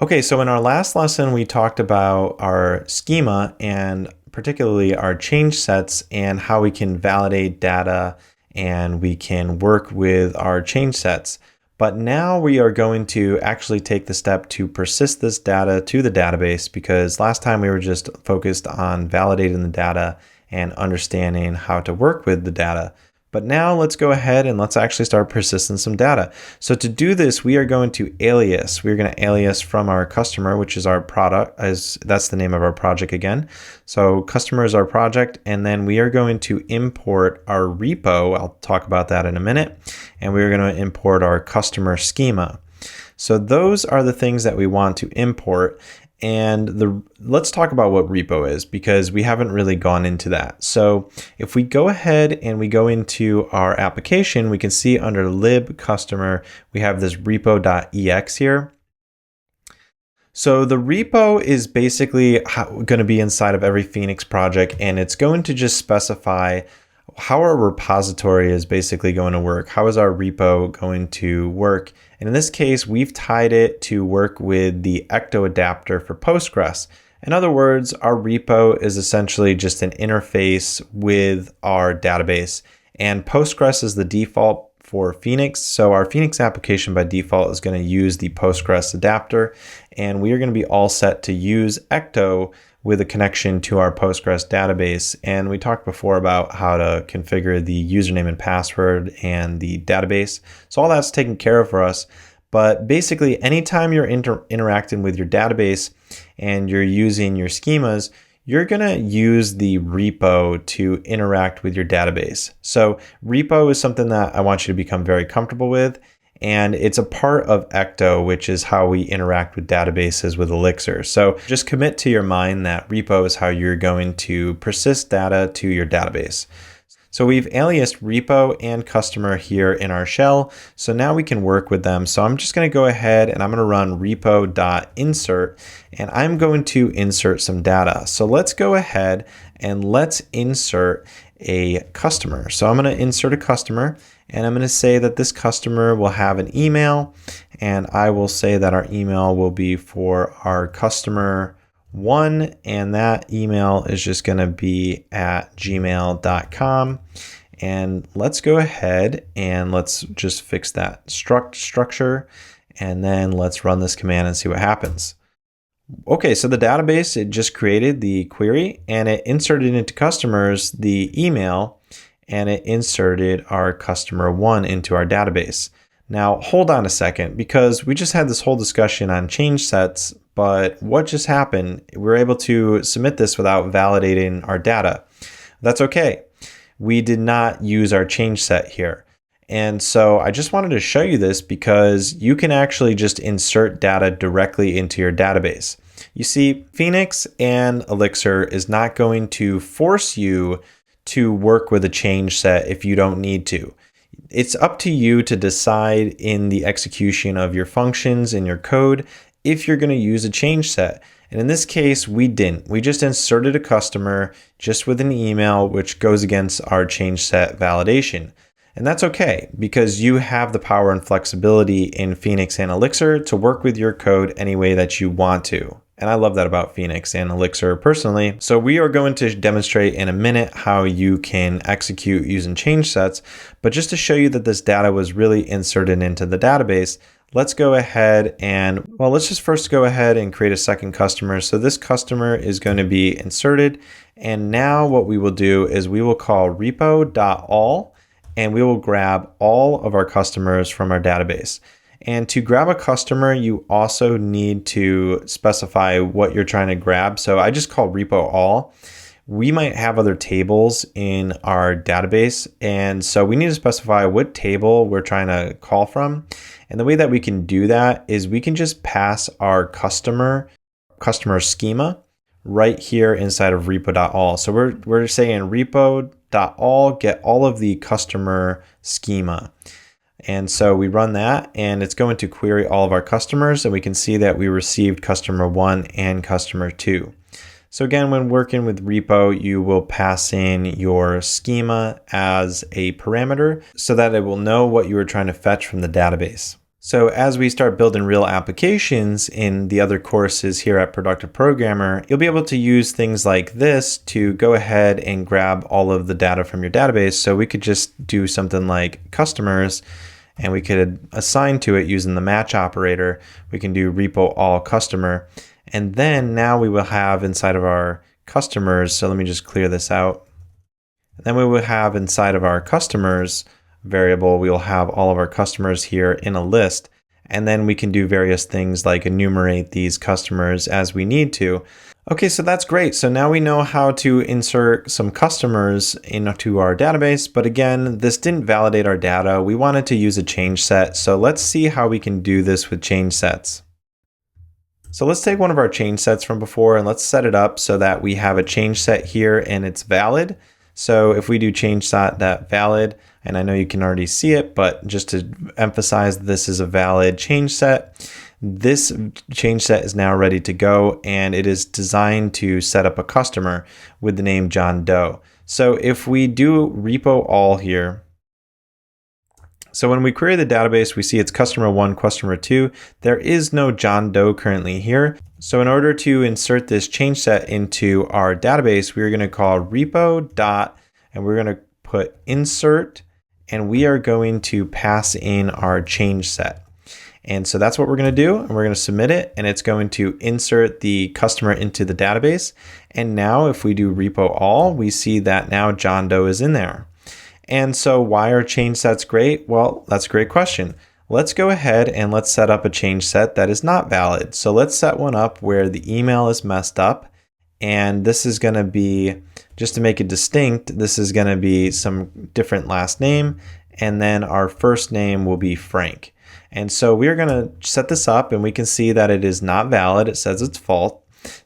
Okay, so in our last lesson, we talked about our schema and particularly our change sets and how we can validate data and we can work with our change sets. But now we are going to actually take the step to persist this data to the database, because last time we were just focused on validating the data and understanding how to work with the data. But now let's go ahead and let's actually start persisting some data. So to do this, we are going to alias. We're going to alias from our customer, which is our product, as that's the name of our project again. So customer is our project, and then we are going to import our repo. I'll talk about that in a minute. And we're going to import our customer schema. So those are the things that we want to import. And let's talk about what repo is, because we haven't really gone into that. So if we go ahead and we go into our application, we can see under lib customer, we have this repo.ex here. So the repo is basically going to be inside of every Phoenix project, and it's going to just specify how our repository is basically going to work. How is our repo going to work? And in this case, we've tied it to work with the Ecto adapter for Postgres. In other words, our repo is essentially just an interface with our database, and Postgres is the default for Phoenix. So our Phoenix application by default is going to use the Postgres adapter, and we are going to be all set to use Ecto with a connection to our Postgres database. And we talked before about how to configure the username and password and the database. So all that's taken care of for us. But basically, anytime you're interacting with your database and you're using your schemas, you're going to use the repo to interact with your database. So repo is something that I want you to become very comfortable with. And it's a part of Ecto, which is how we interact with databases with Elixir. So just commit to your mind that repo is how you're going to persist data to your database. So we've aliased repo and customer here in our shell. So now we can work with them. So I'm just going to go ahead and I'm going to run repo.insert, and I'm going to insert some data. So let's go ahead and let's insert a customer. So I'm going to insert a customer, and I'm going to say that this customer will have an email, and I will say that our email will be for our customer one, and that email is just going to be at gmail.com. And let's go ahead and let's just fix that structure, and then let's run this command and see what happens. Okay, so the database, it just created the query and it inserted into customers the email, and it inserted our customer one into our database. Now, hold on a second, because we just had this whole discussion on change sets, but what just happened? We're able to submit this without validating our data. That's okay. We did not use our change set here. And so I just wanted to show you this because you can actually just insert data directly into your database. You see, Phoenix and Elixir is not going to force you to work with a change set if you don't need to. It's up to you to decide in the execution of your functions in your code if you're going to use a change set. And in this case, we didn't. We just inserted a customer just with an email, which goes against our change set validation. And that's okay, because you have the power and flexibility in Phoenix and Elixir to work with your code any way that you want to. And I love that about Phoenix and Elixir personally. So we are going to demonstrate in a minute how you can execute using change sets. But just to show you that this data was really inserted into the database, let's go ahead and, well, let's just first go ahead and create a second customer. So this customer is going to be inserted. And now what we will do is we will call repo.all, and we will grab all of our customers from our database. And to grab a customer, you also need to specify what you're trying to grab. So I just call repo all. We might have other tables in our database, and so we need to specify what table we're trying to call from. And the way that we can do that is we can just pass our customer schema right here inside of repo.all. So we're saying repo.all get all of the customer schema. And so we run that, and it's going to query all of our customers, and we can see that we received customer one and customer two. So again, when working with repo, you will pass in your schema as a parameter so that it will know what you were trying to fetch from the database. So as we start building real applications in the other courses here at Productive Programmer, you'll be able to use things like this to go ahead and grab all of the data from your database. So we could just do something like customers, and we could assign to it using the match operator. We can do repo all customer. And then now we will have inside of our customers, so let me just clear this out. Then we will have inside of our customers variable, we will have all of our customers here in a list. And then we can do various things like enumerate these customers as we need to. Okay, so that's great. So now we know how to insert some customers into our database, but again, this didn't validate our data. We wanted to use a change set. So let's see how we can do this with change sets. So let's take one of our change sets from before and let's set it up so that we have a change set here and it's valid. So if we do change set.valid, and I know you can already see it, but just to emphasize, this is a valid change set. This change set is now ready to go, and it is designed to set up a customer with the name John Doe. So if we do repo all here, so when we query the database, we see it's customer 1, customer 2. There is no John Doe currently here. So in order to insert this change set into our database, we're going to call repo dot, and we're going to put insert, and we are going to pass in our change set. And so that's what we're going to do, and we're going to submit it, and it's going to insert the customer into the database. And now if we do repo all, we see that now John Doe is in there. And so why are change sets great? Well, that's a great question. Let's go ahead and let's set up a change set that is not valid. So let's set one up where the email is messed up. And this is going to be, just to make it distinct, this is going to be some different last name. And then our first name will be Frank. And so we're going to set this up and we can see that it is not valid. It says it's false.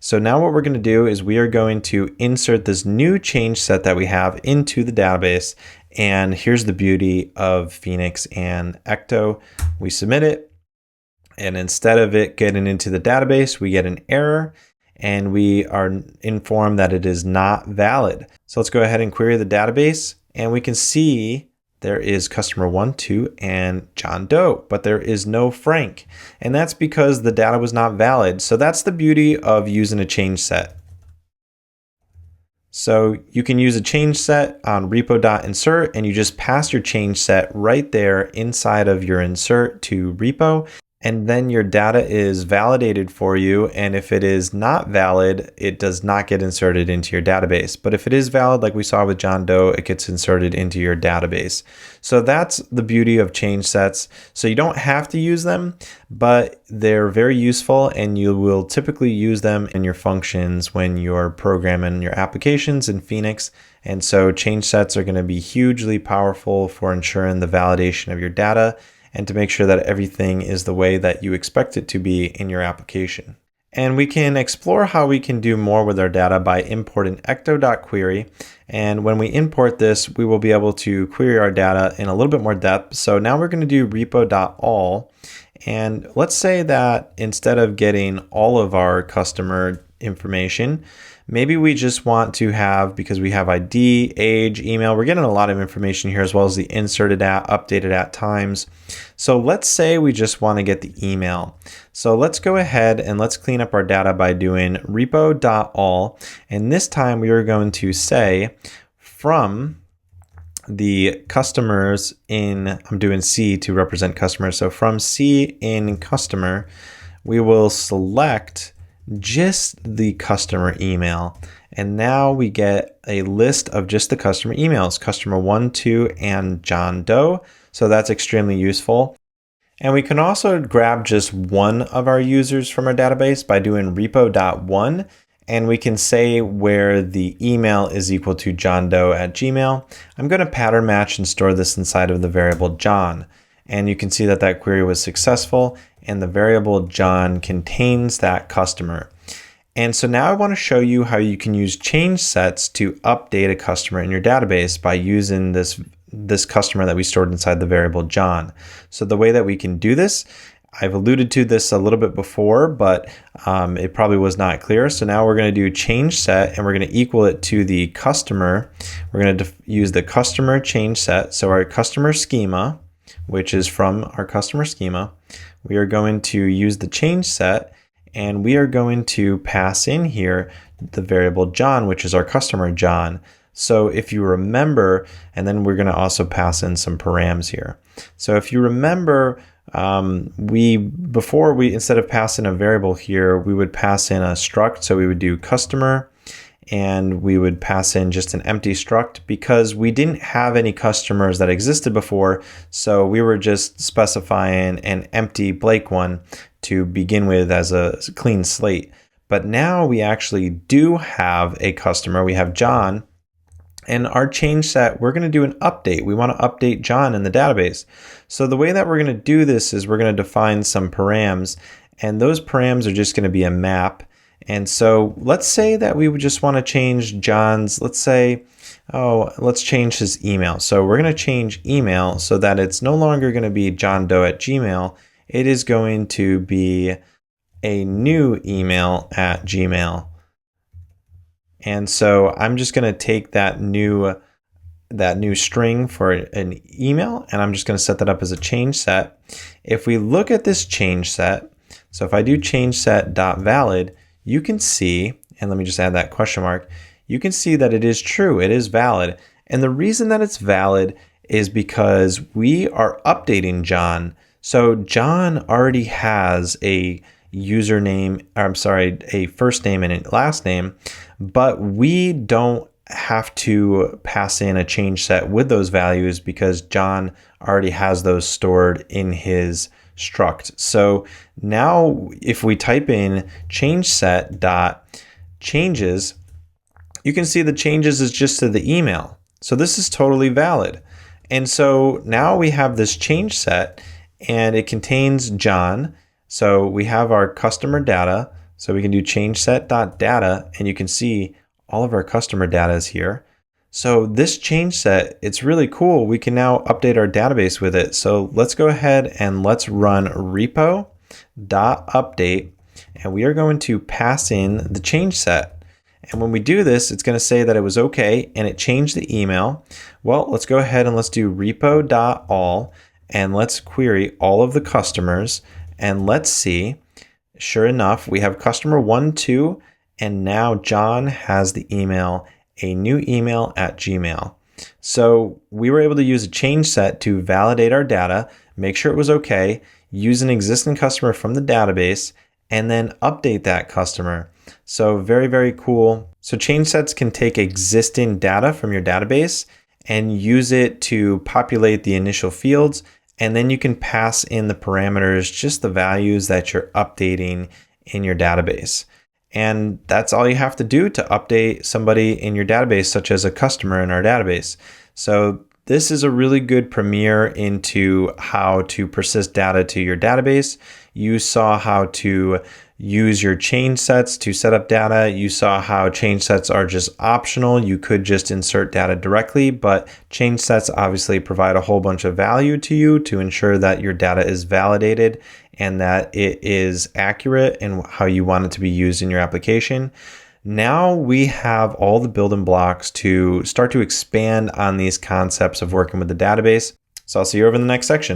So now what we're going to do is we are going to insert this new change set that we have into the database. And here's the beauty of Phoenix and Ecto. We submit it, and instead of it getting into the database, we get an error, and we are informed that it is not valid. So let's go ahead and query the database, and we can see there is customer 1, 2, and John Doe, but there is no Frank. And that's because the data was not valid. So that's the beauty of using a change set. So you can use a change set on repo.insert, and you just pass your change set right there inside of your insert to repo. And then your data is validated for you. And if it is not valid, it does not get inserted into your database. But if it is valid, like we saw with John Doe, it gets inserted into your database. So that's the beauty of change sets. So you don't have to use them, but they're very useful, and you will typically use them in your functions when you're programming your applications in Phoenix. And so change sets are going to be hugely powerful for ensuring the validation of your data and to make sure that everything is the way that you expect it to be in your application. And we can explore how we can do more with our data by importing ecto.query. And when we import this, we will be able to query our data in a little bit more depth. So now we're going to do repo.all. And let's say that instead of getting all of our customer information, maybe we just want to have, because we have ID, age, email, we're getting a lot of information here, as well as the inserted at, updated at times. So let's say we just want to get the email. So let's go ahead and let's clean up our data by doing repo.all. And this time we are going to say from the customers in, I'm doing C to represent customers. So from C in customer, we will select just the customer email. And now we get a list of just the customer emails, customer 1, 2, and John Doe. So that's extremely useful. And we can also grab just one of our users from our database by doing repo.one. And we can say where the email is equal to John Doe at Gmail. I'm going to pattern match and store this inside of the variable John. And you can see that that query was successful, and the variable John contains that customer. And so now I want to show you how you can use change sets to update a customer in your database by using this customer that we stored inside the variable John. So the way that we can do this, I've alluded to this a little bit before, but it probably was not clear. So now we're going to do change set, and we're going to equal it to the customer. We're going to use the customer change set. So our customer schema, which is from our customer schema. We are going to use the change set, and we are going to pass in here the variable John, which is our customer John. So if you remember, and then we're going to also pass in some params here. So if you remember, before instead of passing a variable here, we would pass in a struct. So we would do customer, and we would pass in just an empty struct because we didn't have any customers that existed before. So we were just specifying an empty blank one to begin with as a clean slate. But now we actually do have a customer. We have John. And our change set, we're going to do an update. We want to update John in the database. So the way that we're going to do this is we're going to define some params, and those params are just going to be a map. And so let's say that we would just want to change John's, let's change his email. So we're going to change email so that it's no longer going to be johndoe@gmail. It is going to be a new email at Gmail. And so I'm just going to take that new string for an email, and I'm just going to set that up as a change set. If we look at this change set, so if I do change set.valid, you can see, and let me just add that question mark, you can see that it is true, it is valid. And the reason that it's valid is because we are updating John. So John already has a a first name and a last name, but we don't have to pass in a change set with those values because John already has those stored in his struct. So now if we type in change set dot changes, you can see the changes is just to the email. So this is totally valid. And so now we have this change set, and it contains John. So we have our customer data. So we can do change set.data, and you can see all of our customer data is here. So this change set, it's really cool. We can now update our database with it. So let's go ahead and let's run repo.update, and we are going to pass in the change set. And when we do this, it's going to say that it was okay and it changed the email. Well, let's go ahead and let's do repo.all, and let's query all of the customers, and let's see. Sure enough, we have customer 1, 2, and now John has the email, a new email at Gmail. So we were able to use a change set to validate our data, make sure it was okay, use an existing customer from the database, and then update that customer. So very, very cool. So change sets can take existing data from your database and use it to populate the initial fields. And then you can pass in the parameters, just the values that you're updating in your database. And that's all you have to do to update somebody in your database, such as a customer in our database. So this is a really good premiere into how to persist data to your database. You saw how to use your change sets to set up data. You saw how change sets are just optional. You could just insert data directly, but change sets obviously provide a whole bunch of value to you to ensure that your data is validated and that it is accurate in how you want it to be used in your application. Now we have all the building blocks to start to expand on these concepts of working with the database. So I'll see you over in the next section.